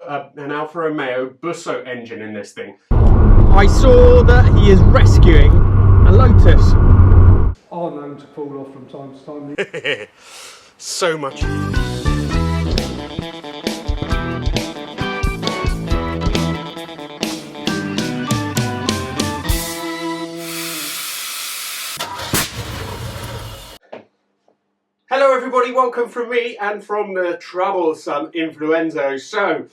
An Alfa Romeo Busso engine in this thing. I saw that he is rescuing a Lotus. Are known to fall off from time to time. So much. Hello everybody, welcome from me and from the troublesome InfluEnzo. So,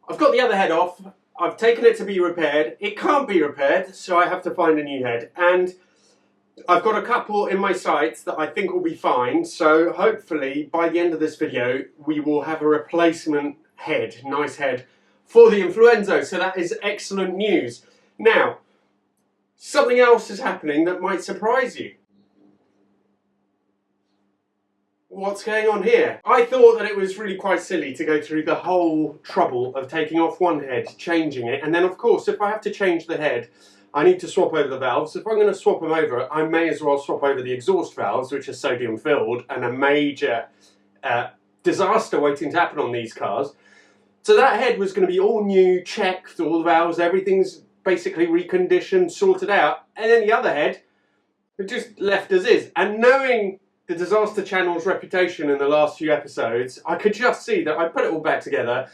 I've got the other head off, I've taken it to be repaired, it can't be repaired, so I have to find a new head. And I've got a couple in my sights that I think will be fine, so hopefully by the end of this video we will have a replacement head, nice head, for the InfluEnzo, so that is excellent news. Now, something else is happening that might surprise you. What's going on here? I thought that it was really quite silly to go through the whole trouble of taking off one head, changing it, and then of course if I have to change the head, I need to swap over the valves. If I'm going to swap them over, I may as well swap over the exhaust valves, which are sodium filled, and a major disaster waiting to happen on these cars. So that head was going to be all new, checked, all the valves, everything's basically reconditioned, sorted out, and then the other head, it just left as is. And knowing the Disaster Channel's reputation in the last few episodes, I could just see that I put it all back together,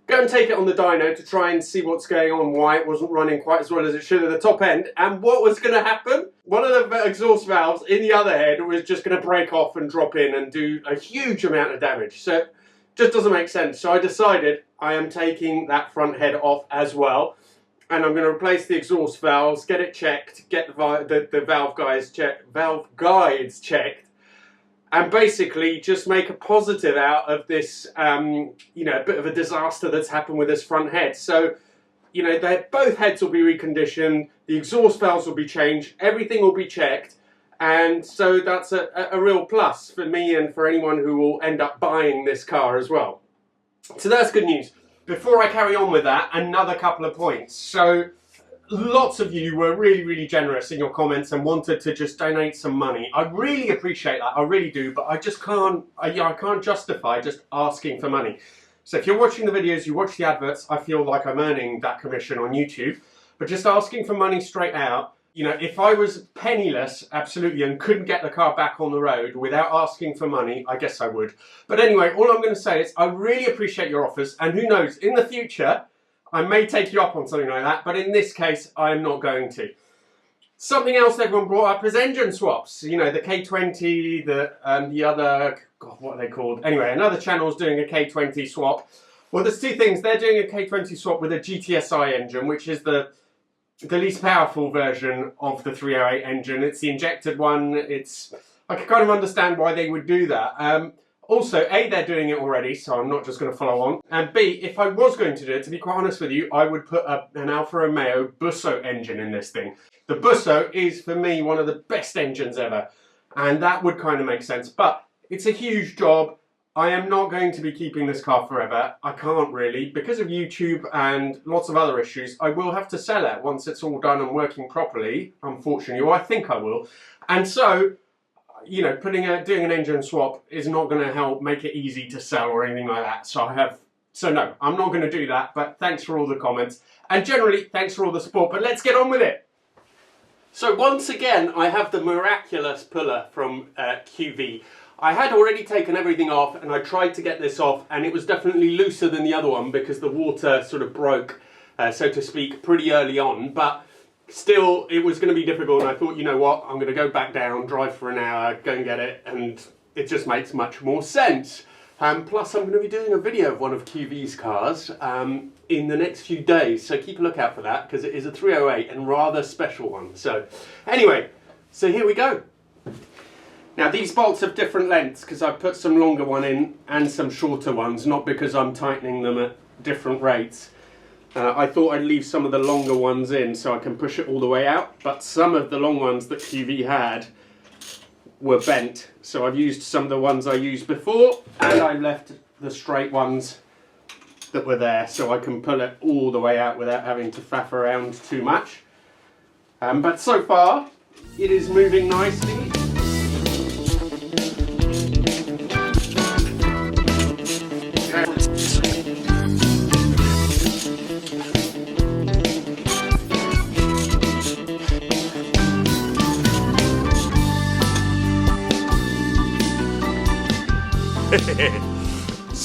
go and take it on the dyno to try and see what's going on, why it wasn't running quite as well as it should at the top end, and what was going to happen? One of the exhaust valves in the other head was just going to break off and drop in and do a huge amount of damage. So it just doesn't make sense. So I decided I am taking that front head off as well, and I'm going to replace the exhaust valves, get it checked, get the valve guides checked, and basically just make a positive out of this, you know, a bit of a disaster that's happened with this front head. So, you know, both heads will be reconditioned, the exhaust valves will be changed, everything will be checked, and so that's a real plus for me and for anyone who will end up buying this car as well. So that's good news. Before I carry on with that, another couple of points. So, lots of you were really generous in your comments and wanted to just donate some money. I really appreciate that, I really do, but I just can't, I can't justify just asking for money. So if you're watching the videos, you watch the adverts, I feel like I'm earning that commission on YouTube, but just asking for money straight out, you know, if I was penniless, absolutely, and couldn't get the car back on the road without asking for money, I guess I would. But anyway, all I'm going to say is I really appreciate your offers, and who knows, in the future, I may take you up on something like that, but in this case, I am not going to. Something else everyone brought up is engine swaps. You know, the K20, the other, God, what are they called? Anyway, another channel's doing a K20 swap. Well, there's two things. They're doing a K20 swap with a GTSI engine, which is the least powerful version of the 308 engine. It's the injected one. I can kind of understand why they would do that. Also, A, they're doing it already, so I'm not just going to follow on. And B, if I was going to do it, to be quite honest with you, I would put an Alfa Romeo Busso engine in this thing. The Busso is, for me, one of the best engines ever. And that would kind of make sense. But it's a huge job. I am not going to be keeping this car forever. I can't really. Because of YouTube and lots of other issues, I will have to sell it once it's all done and working properly, unfortunately. Or I think I will. And so, you know, doing an engine swap is not going to help make it easy to sell or anything like that. So no, I'm not going to do that, but thanks for all the comments. And generally, thanks for all the support, but let's get on with it. So once again, I have the miraculous puller from QV. I had already taken everything off, and I tried to get this off, and it was definitely looser than the other one because the water sort of broke, so to speak, pretty early on. But still, it was going to be difficult, and I thought, you know what, I'm going to go back down, drive for an hour, go and get it, and it just makes much more sense. Plus, I'm going to be doing a video of one of QV's cars in the next few days, so keep a lookout for that, because it is a 308 and rather special one. So, anyway, so here we go. Now, these bolts have different lengths, because I've put some longer one in and some shorter ones, not because I'm tightening them at different rates. I thought I'd leave some of the longer ones in so I can push it all the way out, but some of the long ones that QV had were bent, so I've used some of the ones I used before, and I left the straight ones that were there so I can pull it all the way out without having to faff around too much. But so far, it is moving nicely.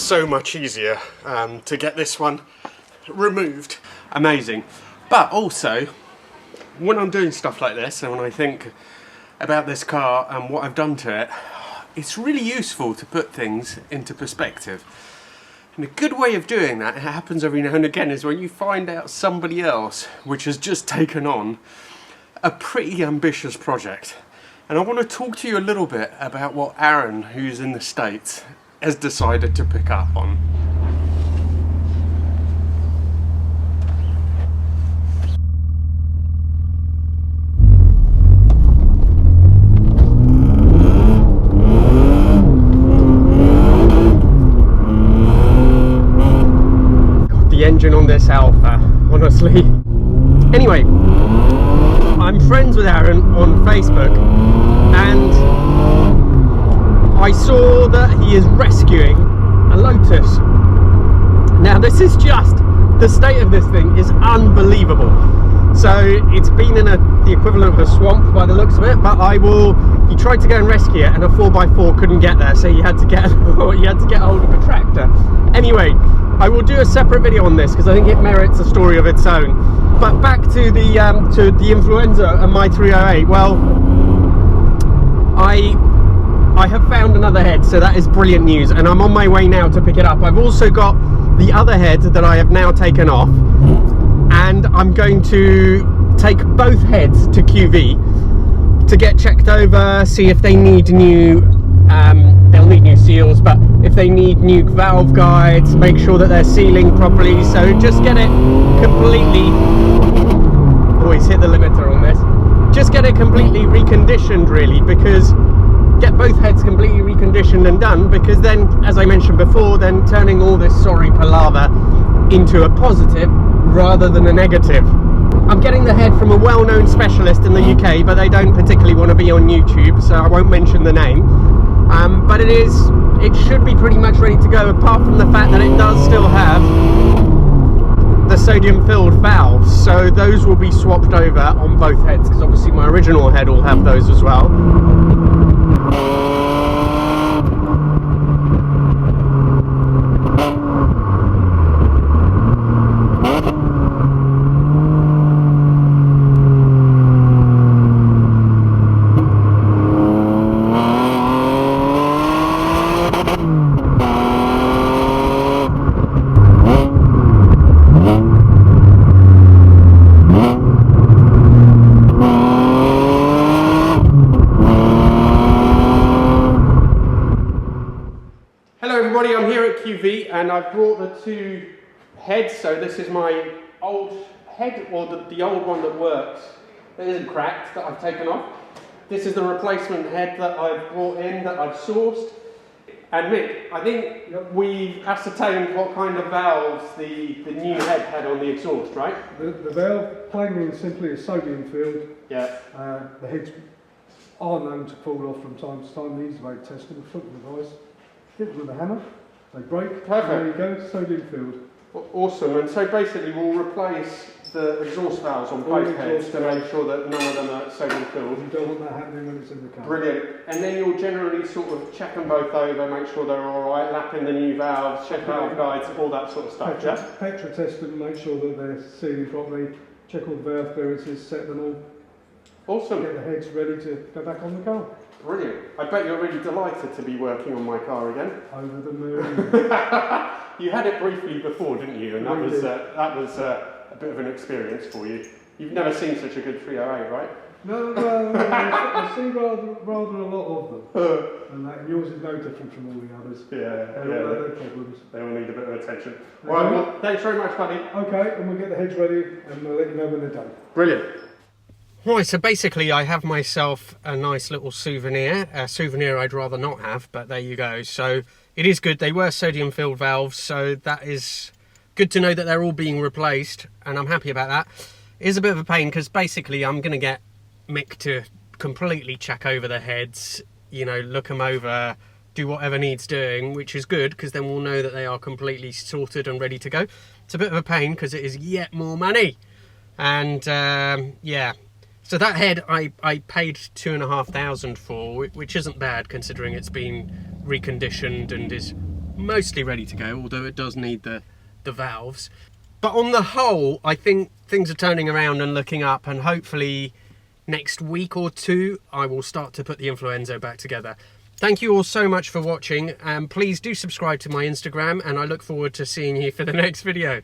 so much easier to get this one removed. Amazing. But also, when I'm doing stuff like this and when I think about this car and what I've done to it, it's really useful to put things into perspective. And a good way of doing that, it happens every now and again, is when you find out somebody else which has just taken on a pretty ambitious project. And I want to talk to you a little bit about what Aaron, who's in the States, has decided to pick up on. God, the engine on this Alpha, honestly. Anyway, I'm friends with Aaron on Facebook, and I saw that he is rescuing a Lotus. Now this is just, the state of this thing is unbelievable. So it's been in the equivalent of a swamp by the looks of it, but he tried to go and rescue it and a 4x4 couldn't get there, so he had to get hold of a tractor. Anyway, I will do a separate video on this because I think it merits a story of its own. But back to the InfluEnzo and my 308. Well, I have found another head, so that is brilliant news, and I'm on my way now to pick it up. I've also got the other head that I have now taken off, and I'm going to take both heads to QV to get checked over, see if they need new, they'll need new seals, but if they need new valve guides, make sure that they're sealing properly, so just get it completely, always hit the limiter on this, just get it completely reconditioned really, because get both heads completely reconditioned and done, because then, as I mentioned before, then turning all this sorry palaver into a positive rather than a negative. I'm getting the head from a well-known specialist in the UK, but they don't particularly want to be on YouTube, so I won't mention the name. But it should be pretty much ready to go, apart from the fact that it does still have the sodium-filled valves, so those will be swapped over on both heads, because obviously my original head will have those as well. I'm here at QV and I've brought the two heads. So this is my old head, or the old one that works, that isn't cracked, that I've taken off. This is the replacement head that I've brought in, that I've sourced. And Mick, I think we've ascertained what kind of valves the new head had on the exhaust, right? The valve, plainly and simply, is sodium filled. Yeah. The heads are known to fall off from time to time. These are very tested, foot of the device. Hit them with a hammer, they break. Perfect. There you go, sodium filled. Awesome. And so basically we'll replace the exhaust valves on both heads to make sure that none of them are sodium filled. You don't want that happening when it's in the car. Brilliant. And then you'll generally sort of check them both over, make sure they're all right, lap in the new valves, check valve guides, all that sort of stuff. Petra test them, make sure that they're sealing properly, check all the valve clearances, set them all. Awesome. Get the heads ready to go back on the car. Brilliant. I bet you're really delighted to be working on my car again. Over the moon. You had it briefly before, didn't you? And that was a bit of an experience for you. You've never seen such a good 308, right? No, I see rather a lot of them. And yours is no different from all the others. Yeah, They all have their problems. They all need a bit of attention. Right, well, thanks very much, buddy. Okay, and we'll get the heads ready and we'll let you know when they're done. Brilliant. Right, so basically I have myself a nice little souvenir. A souvenir I'd rather not have, but there you go. So it is good. They were sodium filled valves, so that is good to know that they're all being replaced, and I'm happy about that. It is a bit of a pain because basically I'm going to get Mick to completely check over the heads, you know, look them over, do whatever needs doing, which is good because then we'll know that they are completely sorted and ready to go. It's a bit of a pain because it is yet more money. And yeah. So that head I paid $2,500 for, which isn't bad considering it's been reconditioned and is mostly ready to go, although it does need the valves. But on the whole, I think things are turning around and looking up, and hopefully next week or two I will start to put the InfluEnzo back together. Thank you all so much for watching, and please do subscribe to my Instagram, and I look forward to seeing you for the next video.